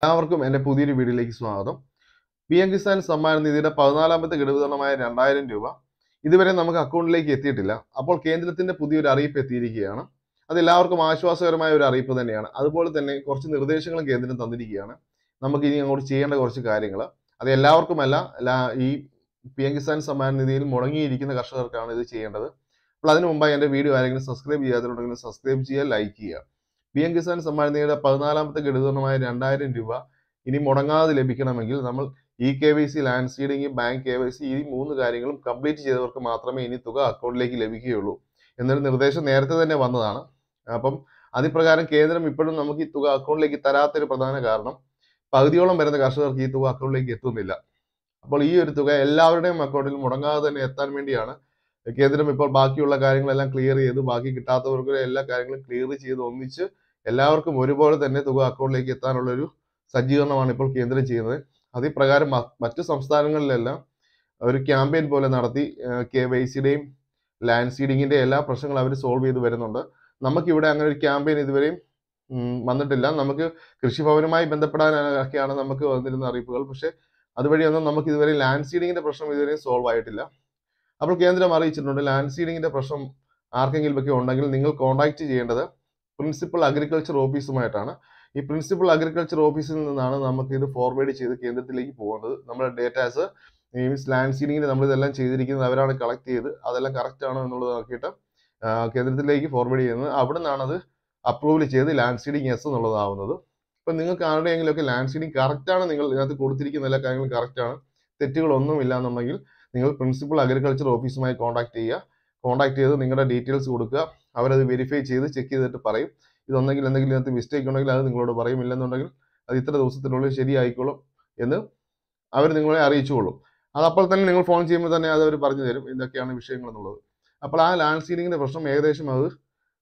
എല്ലാവർക്കും എൻ്റെ പുതിയൊരു വീഡിയോയിലേക്ക് സ്വാഗതം. PM കിസാൻ സമ്മാൻ നിധിയുടെ 14ാമത്തെ ഗഡു വിതരണമായ 2000 രൂപ ഇതുവരെ നമുക്ക് അക്കൗണ്ടിലേക്ക് എത്തിയിട്ടില്ല. അപ്പോൾ കേന്ദ്രത്തിന്റെ പുതിയൊരു അറിയിപ്പ് എത്തിയിരിക്കുകയാണ്. അത് എല്ലാവർക്കും ആശ്വാസകരമായ ഒരു അറിയിപ്പ് തന്നെയാണ്. അതുപോലെ തന്നെ കുറച്ച് നിർദ്ദേശങ്ങളും കേന്ദ്രം തന്നിരിക്കുകയാണ്. നമുക്ക് ഇനി അങ്ങോട്ട് ചെയ്യേണ്ട കുറച്ച് കാര്യങ്ങൾ. അത് എല്ലാവർക്കുമല്ല, ഈ PM കിസാൻ സമ്മാൻ നിധിയിൽ മുടങ്ങിയിരിക്കുന്ന കർഷകർക്കാണ് ഇത് ചെയ്യേണ്ടത്. അപ്പോൾ അതിനു മുമ്പായി എൻ്റെ വീഡിയോ ആരെങ്കിലും സബ്സ്ക്രൈബ് ചെയ്യാത്തവരുണ്ടെങ്കിൽ സബ്സ്ക്രൈബ് ചെയ്യുക, ലൈക്ക് ചെയ്യുക. PM കിസാൻ സമ്മാൻ നിധിയുടെ 14ാമത്തെ ഗഡു വിതരണമായ 2000 രൂപ ഇനി മുടങ്ങാതെ ലഭിക്കണമെങ്കിൽ നമ്മൾ KYC, land seeding, bank KYC ഈ 3 കാര്യങ്ങളും കംപ്ലീറ്റ് ചെയ്തവർക്ക് മാത്രമേ ഇനി തുക അക്കൗണ്ടിലേക്ക് ലഭിക്കുകയുള്ളൂ എന്നൊരു നിർദ്ദേശം നേരത്തെ തന്നെ വന്നതാണ്. അപ്പം അതിപ്രകാരം കേന്ദ്രം ഇപ്പോഴും നമുക്ക് ഈ തുക അക്കൗണ്ടിലേക്ക് തരാത്തൊരു പ്രധാന കാരണം പകുതിയോളം വരുന്ന കർഷകർക്ക് ഈ തുക അക്കൗണ്ടിലേക്ക് എത്തുന്നില്ല. അപ്പോൾ ഈ ഒരു തുക എല്ലാവരുടെയും അക്കൗണ്ടിൽ മുടങ്ങാതെ തന്നെ എത്താൻ വേണ്ടിയാണ് കേന്ദ്രം ഇപ്പോൾ ബാക്കിയുള്ള കാര്യങ്ങളെല്ലാം ക്ലിയർ ചെയ്ത് ബാക്കി കിട്ടാത്തവർക്ക് എല്ലാ കാര്യങ്ങളും ക്ലിയർ ചെയ്ത് ഒന്നിച്ച് എല്ലാവർക്കും ഒരുപോലെ തന്നെ തുക അക്കൗണ്ടിലേക്ക് എത്താനുള്ള ഒരു സജ്ജീകരണമാണ് ഇപ്പോൾ കേന്ദ്രം ചെയ്യുന്നത്. അതിപ്രകാരം മറ്റു സംസ്ഥാനങ്ങളിലെല്ലാം ഒരു ക്യാമ്പയിൻ പോലെ നടത്തി KYCയുടെയും ലാൻഡ് സീഡിങ്ങിന്റെ എല്ലാ പ്രശ്നങ്ങളും അവർ സോൾവ് ചെയ്ത് വരുന്നുണ്ട്. നമുക്കിവിടെ അങ്ങനെ ഒരു ക്യാമ്പയിൻ ഇതുവരെയും വന്നിട്ടില്ല. നമുക്ക് കൃഷിഭവനുമായി ബന്ധപ്പെടാനൊക്കെയാണ് നമുക്ക് വന്നിരുന്ന അറിയിപ്പുകൾ. പക്ഷെ അതുവഴിയൊന്നും നമുക്ക് ഇതുവരെ ലാൻഡ് സീഡിങ്ങിന്റെ പ്രശ്നം ഇതുവരെയും സോൾവ് ആയിട്ടില്ല. അപ്പോൾ കേന്ദ്രം അറിയിച്ചിട്ടുണ്ട്, ലാൻഡ് സീഡിങ്ങിന്റെ പ്രശ്നം ആർക്കെങ്കിലും ഒക്കെ ഉണ്ടെങ്കിൽ നിങ്ങൾ കോൺടാക്ട് ചെയ്യേണ്ടത് പ്രിൻസിപ്പൽ അഗ്രികൾച്ചർ ഓഫീസുമായിട്ടാണ്. ഈ പ്രിൻസിപ്പൽ അഗ്രികൾച്ചർ ഓഫീസിൽ നിന്നാണ് നമുക്ക് ഇത് ഫോർവേഡ് ചെയ്ത് കേന്ദ്രത്തിലേക്ക് പോകുന്നത്. നമ്മുടെ ഡേറ്റാസ് മീൻസ് ലാൻഡ് സീഡിങ്ങിന് നമ്മൾ ഇതെല്ലാം ചെയ്തിരിക്കുന്നത് അവരാണ് കളക്ട് ചെയ്ത് അതെല്ലാം കറക്റ്റ് ആണോ എന്നുള്ളത് നോക്കിയിട്ട് കേന്ദ്രത്തിലേക്ക് ഫോർവേഡ് ചെയ്യുന്നത്. അവിടെ നിന്നാണ് അത് അപ്രൂവൽ ചെയ്ത് ലാൻഡ് സീഡിങ് യെസ് എന്നുള്ളതാവുന്നത്. ഇപ്പം നിങ്ങൾക്ക് ആരുടെയെങ്കിലും ഒക്കെ ലാൻഡ് സീഡിങ് കറക്റ്റ് ആണ്, നിങ്ങൾ ഇതിനകത്ത് കൊടുത്തിരിക്കുന്ന എല്ലാ കാര്യങ്ങളും കറക്റ്റ് ആണ്, തെറ്റുകളൊന്നും ഇല്ല എന്നുണ്ടെങ്കിൽ നിങ്ങൾ പ്രിൻസിപ്പൽ അഗ്രികൾച്ചർ ഓഫീസുമായി കോൺടാക്ട് ചെയ്യുക. കോൺടാക്ട് ചെയ്ത് നിങ്ങളുടെ ഡീറ്റെയിൽസ് കൊടുക്കുക. അവരത് വെരിഫൈ ചെയ്ത് ചെക്ക് ചെയ്തിട്ട് പറയും. ഇതൊന്നെങ്കിൽ എന്തെങ്കിലും ഇതിനകത്ത് മിസ്റ്റേക്ക് ഉണ്ടെങ്കിൽ അത് നിങ്ങളോട് പറയും. ഇല്ലെന്നുണ്ടെങ്കിൽ അത് ഇത്ര ദിവസത്തിനുള്ളിൽ ശരിയായിക്കോളും എന്ന് അവർ നിങ്ങളെ അറിയിച്ചുകൊള്ളും. അത് അപ്പോൾ തന്നെ നിങ്ങൾ ഫോൺ ചെയ്യുമ്പോൾ തന്നെ അത് അവർ പറഞ്ഞു തരും എന്തൊക്കെയാണ് വിഷയങ്ങൾ എന്നുള്ളത്. അപ്പോൾ ആ ലാൻഡ് സീഡിങ്ങിന്റെ പ്രശ്നം ഏകദേശം അത്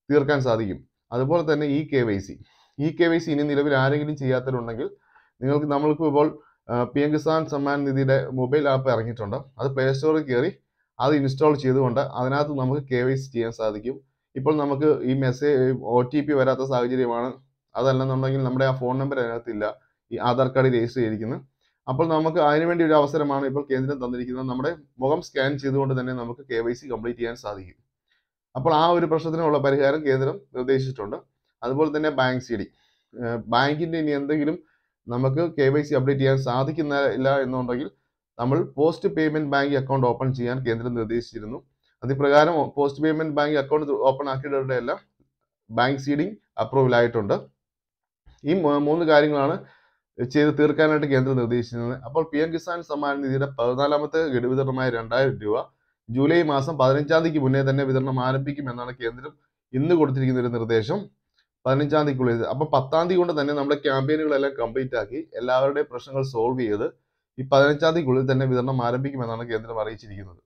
തീർക്കാൻ സാധിക്കും. അതുപോലെ തന്നെ KYC ഇനി നിലവിൽ ആരെങ്കിലും ചെയ്യാത്തവരുണ്ടെങ്കിൽ നമ്മൾക്ക് ഇപ്പോൾ PM കിസാൻ സമ്മാൻ നിധിയുടെ മൊബൈൽ ആപ്പ് ഇറങ്ങിയിട്ടുണ്ട്. അത് പ്ലേ സ്റ്റോറിൽ കയറി അത് ഇൻസ്റ്റാൾ ചെയ്തുകൊണ്ട് അതിനകത്ത് നമുക്ക് KYC ചെയ്യാൻ സാധിക്കും. ഇപ്പോൾ നമുക്ക് ഈ OTP വരാത്ത സാഹചര്യമാണ്. അതല്ലെന്നുണ്ടെങ്കിൽ നമ്മുടെ ആ ഫോൺ നമ്പർ അതിനകത്തില്ല, ഈ ആധാർ കാർഡ് രജിസ്റ്റർ ചെയ്തിരിക്കുന്നത്. അപ്പോൾ നമുക്ക് അതിനുവേണ്ടി ഒരു അവസരമാണ് ഇപ്പോൾ കേന്ദ്രം തന്നിരിക്കുന്നത്. നമ്മുടെ മുഖം സ്കാൻ ചെയ്തുകൊണ്ട് തന്നെ നമുക്ക് KYC കംപ്ലീറ്റ് ചെയ്യാൻ സാധിക്കും. അപ്പോൾ ആ ഒരു പ്രശ്നത്തിനുള്ള പരിഹാരം കേന്ദ്രം നിർദ്ദേശിച്ചിട്ടുണ്ട്. അതുപോലെ തന്നെ ബാങ്ക് സീഡിംഗ്, ബാങ്കിന്റെ ഇനി എന്തെങ്കിലും നമുക്ക് KYC അപ്ഡേറ്റ് ചെയ്യാൻ സാധിക്കുന്നില്ല എന്നുണ്ടെങ്കിൽ നമ്മൾ post payment bank account open ചെയ്യാൻ കേന്ദ്രം നിർദ്ദേശിച്ചിരുന്നു. അതിപ്രകാരം post payment bank account open ആക്കിയവരുടെ എല്ലാം ബാങ്ക് സീഡിംഗ് അപ്രൂവൽ ആയിട്ടുണ്ട്. ഈ 3 കാര്യങ്ങളാണ് ചെയ്ത് തീർക്കാനായിട്ട് കേന്ദ്രം നിർദ്ദേശിച്ചിരുന്നത്. അപ്പോൾ PM കിസാൻ സമ്മാൻ നിധിയുടെ 14ാമത്തെ ഗഡു വിതരണമായ 2000 രൂപ ജൂലൈ മാസം 15-ാം തീയതിക്ക് മുന്നേ തന്നെ വിതരണം ആരംഭിക്കുമെന്നാണ് കേന്ദ്രം ഇന്ന് കൊടുത്തിരിക്കുന്ന ഒരു നിർദ്ദേശം. 15-ാം തീയതിക്കുള്ളിൽ. അപ്പോൾ 10-ാം തീയതി കൊണ്ട് തന്നെ നമ്മുടെ ക്യാമ്പയിനുകളെല്ലാം കംപ്ലീറ്റ് ആക്കി എല്ലാവരുടെയും പ്രശ്നങ്ങൾ സോൾവ് ചെയ്ത് ഈ 15-ാം തീയതിക്കുള്ളിൽ തന്നെ വിതരണം ആരംഭിക്കുമെന്നാണ് കേന്ദ്രം അറിയിച്ചിരിക്കുന്നത്.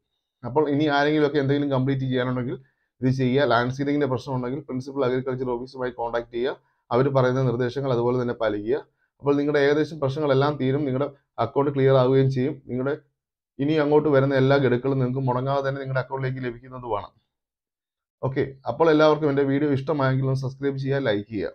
അപ്പോൾ ഇനി ആരെങ്കിലും ഒക്കെ എന്തെങ്കിലും കംപ്ലീറ്റ് ചെയ്യാനുണ്ടെങ്കിൽ ഇത് ചെയ്യുക. ലാൻഡ് സീഡിങ്ങിന്റെ പ്രശ്നം ഉണ്ടെങ്കിൽ പ്രിൻസിപ്പൽ അഗ്രികൾച്ചർ ഓഫീസുമായി കോൺടാക്ട് ചെയ്യുക. അവർ പറയുന്ന നിർദ്ദേശങ്ങൾ അതുപോലെ തന്നെ പാലിക്കുക. അപ്പോൾ നിങ്ങളുടെ ഏകദേശം പ്രശ്നങ്ങളെല്ലാം തീരും, നിങ്ങളുടെ അക്കൗണ്ട് ക്ലിയർ ആവുകയും ചെയ്യും. നിങ്ങളുടെ ഇനി അങ്ങോട്ട് വരുന്ന എല്ലാ ഗഡുക്കളും നിങ്ങൾക്ക് മുടങ്ങാതെ തന്നെ നിങ്ങളുടെ അക്കൗണ്ടിലേക്ക് ലഭിക്കുന്നതുമാണ്. ഓക്കെ, അപ്പോൾ എല്ലാവർക്കും എൻ്റെ വീഡിയോ ഇഷ്ടമായെങ്കിൽ സബ്സ്ക്രൈബ് ചെയ്യുക, ലൈക്ക് ചെയ്യുക.